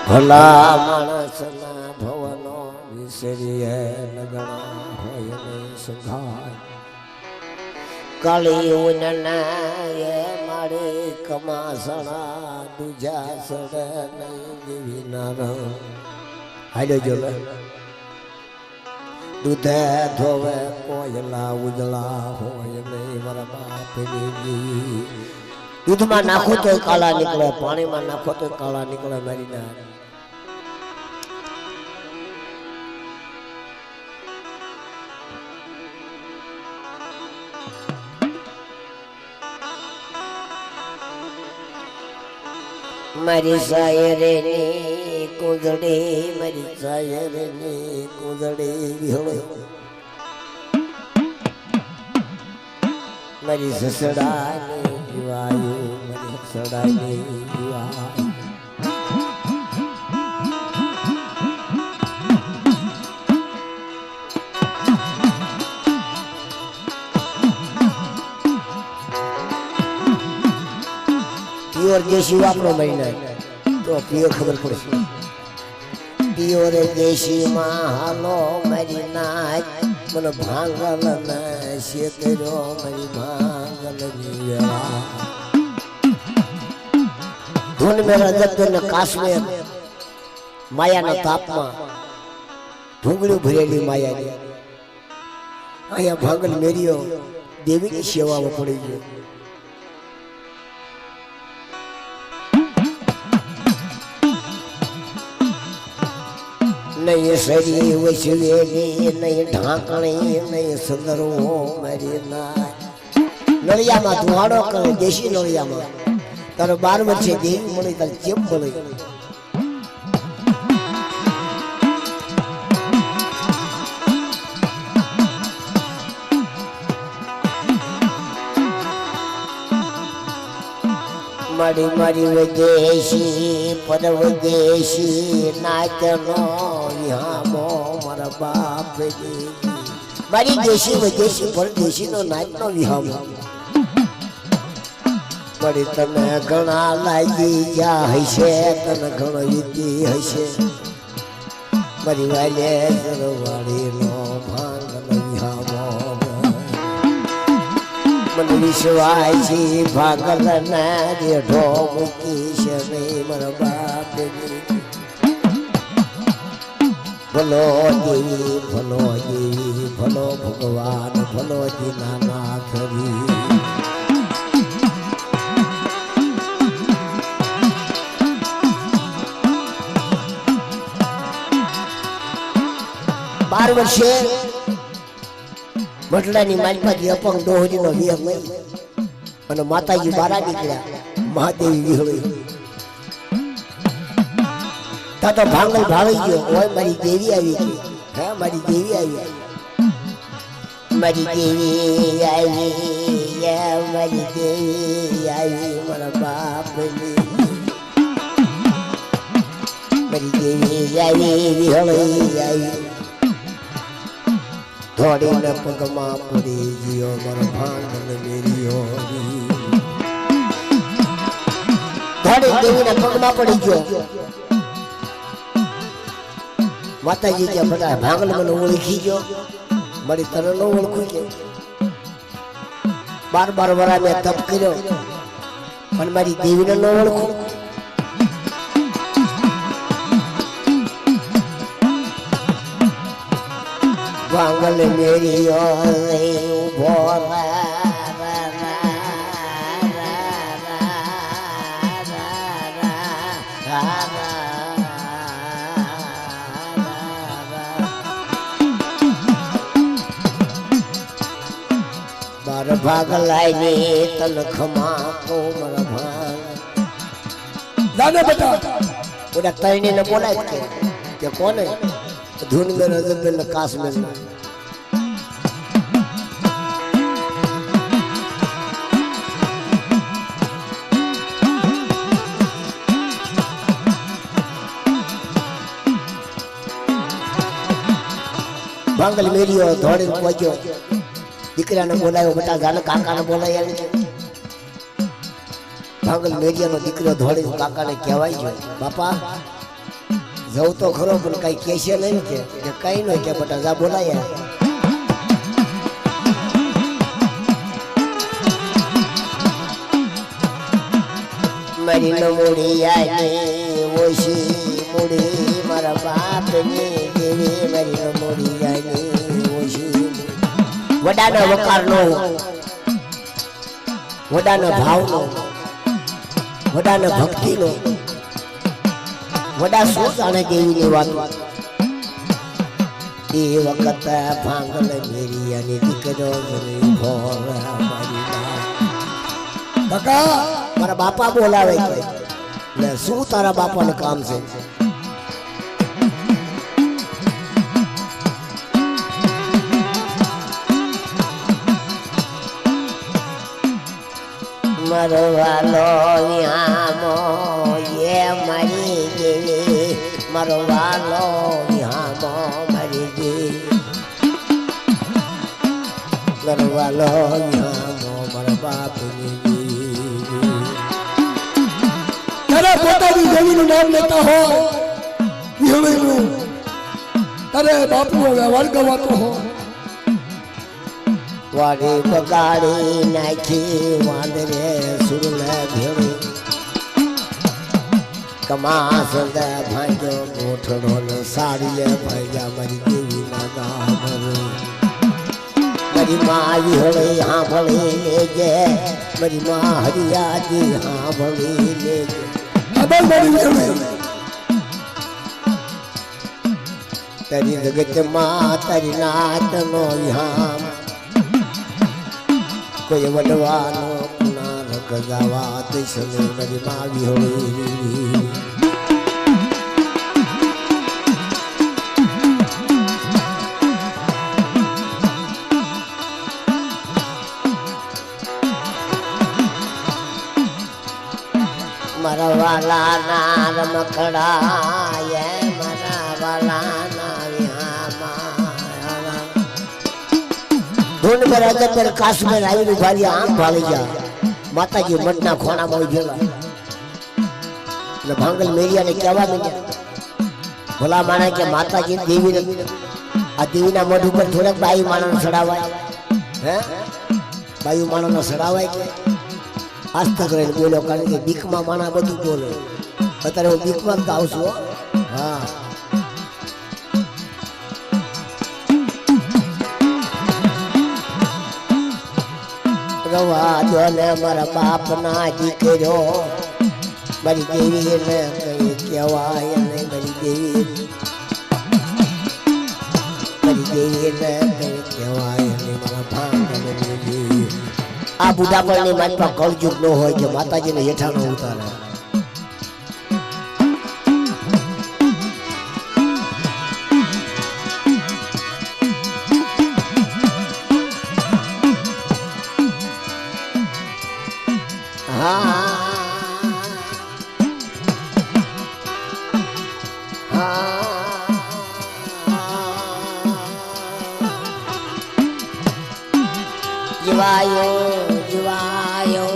ભલા માણસના ભવનો વિસરીએ લગણા હોય ને સંઘાય કાળી ઉનનાએ મારે કમાસણા દુજા સડે નહીં દેવી નારણ હાલો જો દૂધે ધોવે કોયલા ઉજળા હોય નહીં મારા બાપની દૂધમાં નાખો તો કાળા નીકળે પાણીમાં નાખો તો કાળા નીકળે મારી ના મારી શાયરની કુંદડી મારી શાયરની કુંદડી વિહળો મારી સસડાની જીવાયું મારી સસડાની જીવાયું प्योर देशी वापरो महीना तो प्योर खबर पड़े प्योर देशी में हालो मेरी नाच मन भांगल न से करो मेरी भांगल निया धुन में रजत न काश में माया न ताप में ढूंगड़ी भरेली माया ने अया भांगल मेरियो देवी की सेवा में पड़ी गई नहीं सरी वसवेली नहीं ढांकणी नहीं सुंदर हो मेरी नाय नलिया में धुआड़ो करे देशी नलिया में तारो 12 वर्षे देवी मળી તાર ચેપ મળી मारी मारी विदेशी पर विदेशी नाचनो यहाँ मो मारा बाप मारी देशी विदेशी पर देशी नो नाचनो विहाम मारी तने घणा लागी जा हसे तने घणो युद्धि हसे मारी वाले सरवाड़ी नो भांगनो विहामो मन विश्वासी भागल न रेढ़ो मुकी शमे मर बाप भलो देवी भलो भगवान भलो दीनानाथ री बार वर्षे મટલાની માલપાથી અપંગ ડોહરીનો વિહગ નહીં અને માતાજી બારા નીકળ્યા મહાદેવી વિહળી તા તો ભાંગલ ભાળી ગયો ઓય મારી દેવી આવી ગઈ હે મારી દેવી આવી મારી દેવી આવી મારી દેવી આવી મારા બાપની મારી દેવી આવી વિહળી આવી थोड़ी न पगमा पड़ी जियो मर भांगल मेरियो थोड़ी देवी न पगमा पड़ी जो माता जी के बड़ा भांगल मन ओळखी जो मरी तरह न ओळखू के बार बार वरा में तप कर्यो पण मारी देवी न ओळखू भांगल मेरी उभो बार भागल आई तन खमा को मर भांग दादा बेटा उड़ा तैने न बोला के कौन है धुन में रजत में नकाश में भांगल मेरी और धोड़े पहुंचो दीकरा ने बोलायो बेटा जाने काका ने बोलाया भांगल मेरिया नो दीकरो धोड़े काका ने कहेवाय जो बापा જવું તો ખરો પણ કઈ કેશે નહીં કે કઈ નો કે બટા જા બોલાયા મારી નમોડી આની ઓછી મોડી મારા બાપની દેવી મારી નમોડી આની ઓછી વડાના વકારનો વડાના ભાવનો વડાના ભક્તિનો વડા શું જાણે દેવીની વાત એ વખત ભાંગલ મેરી અને દીકરો કાકા મારા બાપા બોલાવે છે શું તારા બાપાનું કામ છે મરવાલો વિહામો એ મારી દેવી મરવાલો વિહામો મારી દેવી મરવાલો વિહામો મારા બાપની તારા પોતાની દેવીનું નામ લેતા હોય વિહળીનું તારે બાપુનો વ્યવહાર ગવાતો હોય વાડી બગાડી નાખી વાંદરે સુરલે ભેળી કમાસ ભાંગ્યો ગોઠડો ને સાડીએ ભાગ્યા મારી દેવી ના ગામ મારી માં વિહળી હાંભળી લેજે મારી માં હરિયાજી હાંભળી લેજે તારી જગત માં તારી નાત નો વિહામ કોઈ વડવાનો પુનાર ગજાવા દઈશને મારી માવી હોળી મારા વાલા ના રમકડાય મારા વાલા ના વિહામા ધૂન પર અગર કાશ में આવી ભારી આમ ભાળી ગયા માતાજી મઠના ખોણામાં ઉભેલા એટલે ભાંગલ મેરિયાને કહેવા માંડ્યા ભોલા માણા કે માતાજી દેવી આ દેવીના મઢ ઉપર થોડાક બાઈ માણસ ચડાવાય હે બાઈ માણસ ચડાવાય કે આસ્તક રહીને બોલો કારણ કે બીકમાં માણા બધું બોલે અત્યારે હું બીકમાં જ ગાઉં છું હા રવા દો ને મારા બાપ ના દીકરો મારી દેવી ને કઈ કહેવાય ને મારી દેવી ને કઈ કહેવાય ને મારા ભાંગલ દેવી આ બુઢા પર ની મારી પાસે કળજુગ ન હોય કે માતાજીને હેઠાનો ઉતારે જીવાયો જીવાયો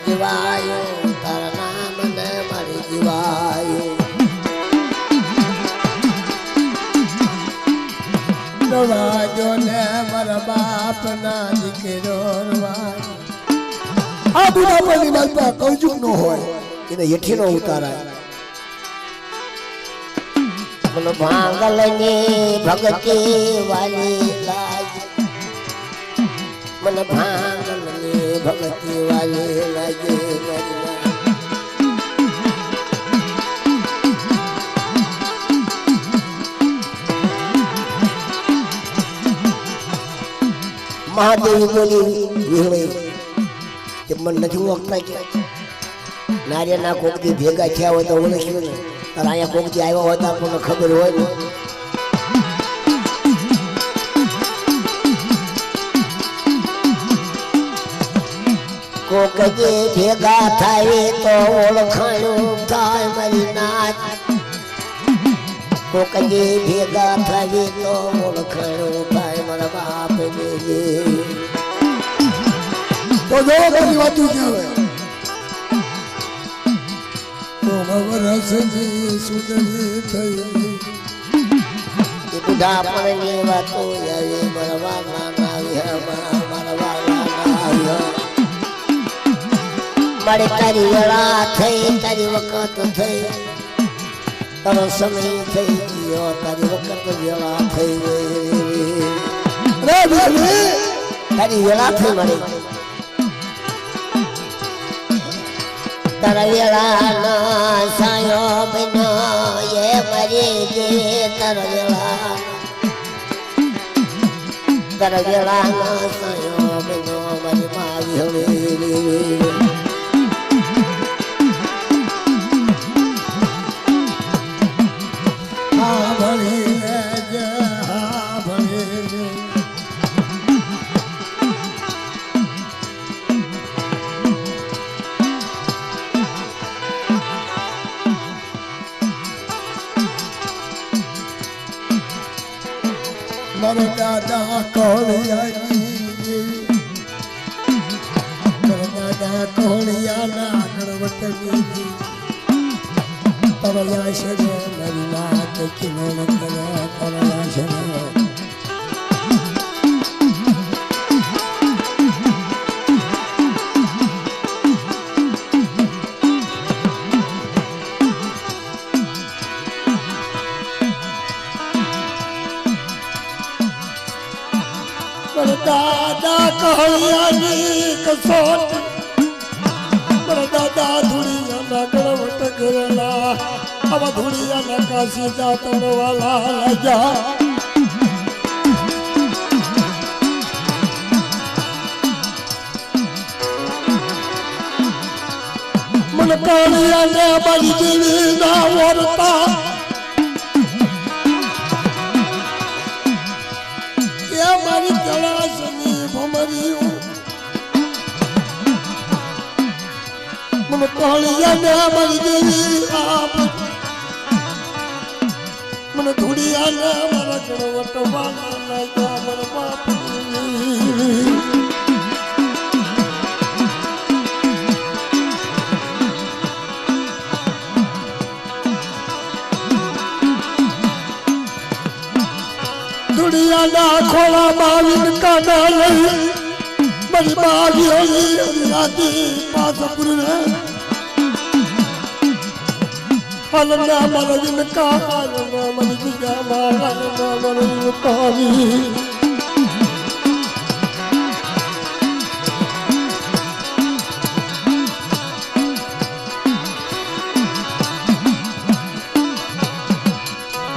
જીવાયો તારા નામ ને મારી જીવાયો રવાજો ને મારા બાપ ના દીકરો આ બુઢા પરની માલપા કૌજુક નો હોય એને હેઠી નો ઉતારાય બોલો ભાંગલ ની ભગતી વાલી લાજ मन भांगल में भगती वाले लगे महादेवी बोली विहळे ते मन નથી ઓળખતા કે નારિયેળના કોકથી ભેગા થયા હોય તો ઓળખ્યું ને તાર અહીંયા કોકથી આવ્યા હોય તો આપણને ખબર હોય ને કોકજે ભેગા થાય તો ઓળખાણું થાય મારી નાચ કોકજે ભેગા થાય તો ઓળખાણું થાય મારા બાપ ને તો જો બધી વાતું કહેવાય તો રસની સુંદરી થઈ એ બુઢા પણ ની વાતો આવી મારા વાલા મારા વાલા મારે તારી વેળા થઈ તારી વખત થઈ તારો સમય થઈ ગયો તારી વખત વેળા થઈ તારી વેળા થઈ મારી તારા વેળા ના સાયો બનો એ મારી દે તારા વેળા ના સાયો બનો મારી મારી હવે મારા દાદા કોળિયાના ગણવટની તરયા છે મારી વાત કિરણ કર્યા તરયા છે દાદા કહ્યાની કસોટ દાદા ધૂળિયાના ગળવટ ગયેલા આવા ધૂળિયાના કાશી જાતર વાલા લાગ્યા મને કાળિયાને બાજી જેવી ના વરતા મારી કલાસની ભમર્યું મને કાળિયાને મારી દેવી આપ મને ધૂળિયાને મારા ગણવટ વાલા લાગ્યા મારા બાપ દુનિયાના ખોળામાં વિનકાના લઈ મારી બાવી હોઈ હરિયાદી પાસપુરને હાલના મારા વિનકા હાલના મારી બીજામાં હાલના મારી વિનકાવી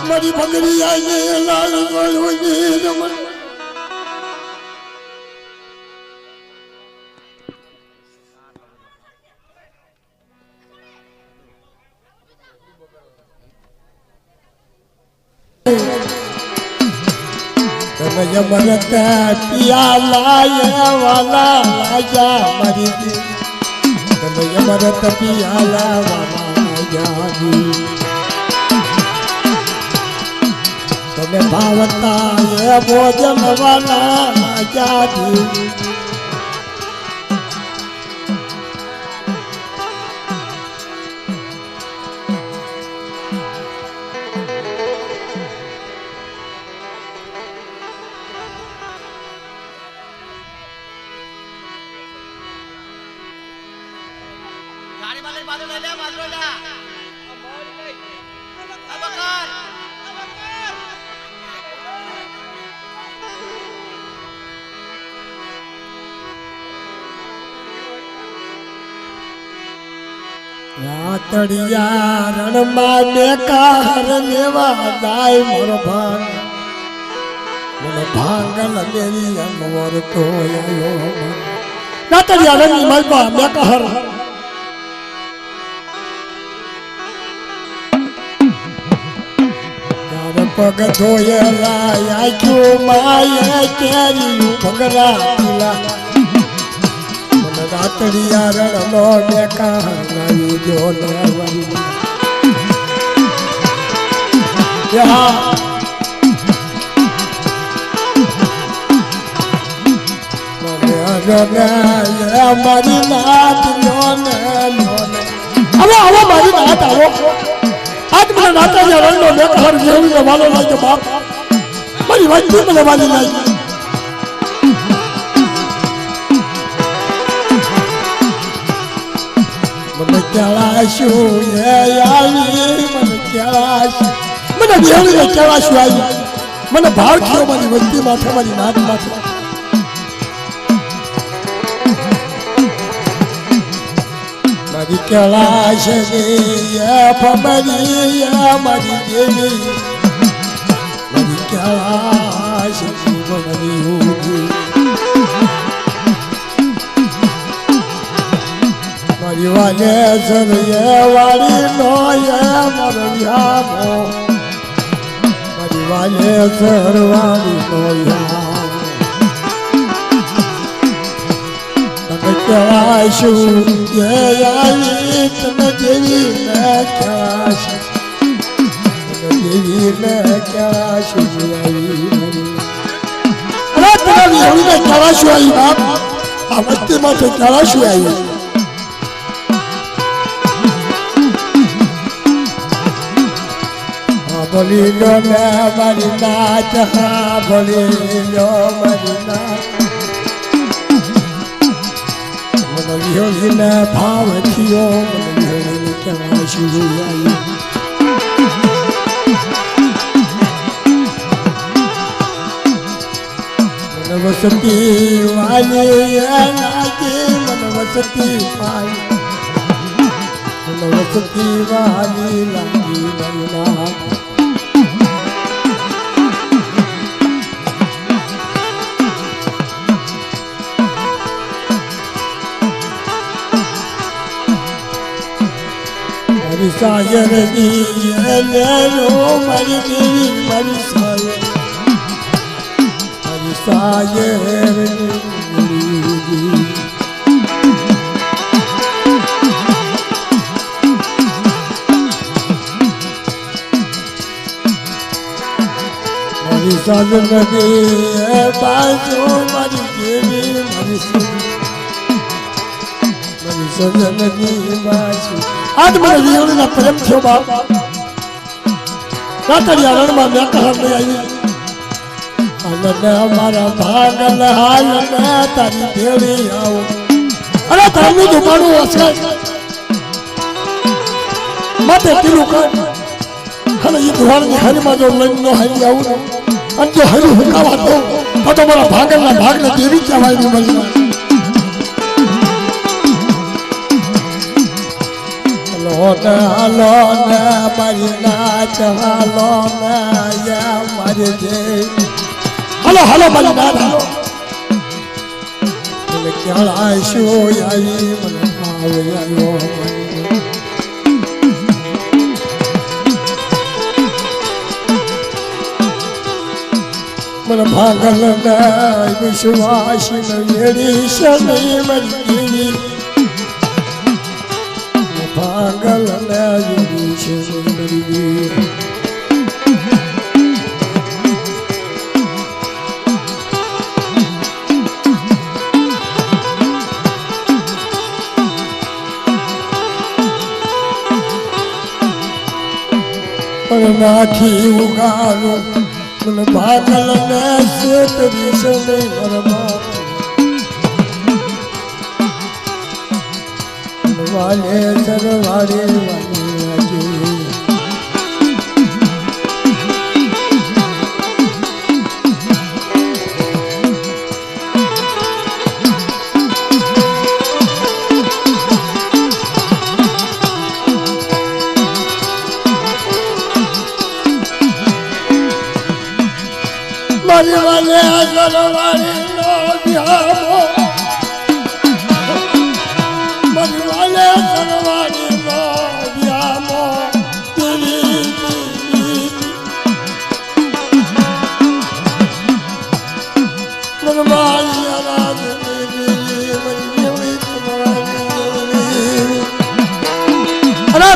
મારી ભગરી આવીને લાલ ગળુની રમણ તમે જમરતા પિયાલા વાલા લાજા મારી તમે જમરતા પિયાલા વાલા લાજા તમે ભાવતા એ ભોજન વાલા જાતી ગાડી માં લઈ બાજુ લઈ લે બાજુ લઈ લે અબકર રાતડિયા રણમાં બેકાર લેવા જાય મોર ભાંગ મને ભાંગલ મેરી અમર તો આયો રાતડિયા રણની માલપા બેકાર પગ ધોયેલા આખ્યો માય કેરી ભગરા પીલા રાતડિયા રણનો બેકાર લાવી જો ને મારી નાત લોને આવો આવો મારી નાત આવો આજ મને નાતાજી રણનો મેઘહર જેવડીનો વાલો લાગ્યો બાપ મારી વાતથી મને વાલી લાગી મને કેળાશું એ આવી મને કેળાશું મને જેવડીને કેળાશું આવી મને ભાવ થયો મારી વસ્તી માથે મારી નાત માથે મારી કેળાશ મારી દેવી મારી કેળાશ મારી વાલે સર વાળી નો મારો યામો મારી વાલે સર વાળી નો કેળાશું એ આવી તને દેવી મેં કેળાશું તને દેવી મેં કેળાશું અરે તમારી એવી મેં કેળાશું આવી બાપ આ વસ્તીમાંથી કેળાશું આવી બોલી લો ને મારી નાચ હા બોલી લો મારી નાચ વિહોળીને ભાવ થયો વિહોળીને કેળાશું આવી મને વસતી વાલી લાગી મને વસતી વાલી મને વસતી વાલી લાગી મને મારી સાયર ની લેલો મારી દેવી મારી સાયર મારી સાયર નદી બાજુ મારી દેવી મારી સાયર નદી બાજુ આજ મને વિયોળીના પ્રેમ થયો બાપ નાતાળિયા રણમાં મેઘહર લઈ આવી અને અમારા ભાગલ હાલ ને તારી ભેળી આવો અરે તારું દુકાનું હશે માથે પીલું કર અને એ દુહાણની હરીમાં જો લઈને નો હારી આવું અને જો હરી હુકાવા દો તો મારા ભાગલના ભાગને દેવી કહેવાય નહીં મળી હાલો ને મારી નાચ હાલો ને મારી દે હાલો હાલો મારી નાચ હાલો મને કેળાશું આવી મને ભાવ આવ્યો મને ભાગલ ને વિશ્વાસ ને વેડી શની મારી દેવી ભાગલ ને છે નાખી ઉગાડું મને ભાગલ ને શેતરી સને મરમા વાલે સરવાડે વાલે મારી વાલે સરવાડે નો બિહામો મારી વાલે સરવાડે નો બિહામો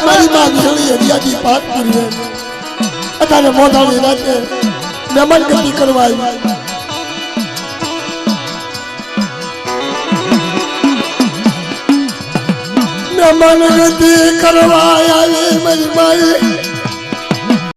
મારી માં વિહળી હરિયાજી પાઠ કરી અત્યારે મોઢાની રાતે મહેમાન ગતિ કરવા આવી મને મનગતિ કરવા આવી મારી મારી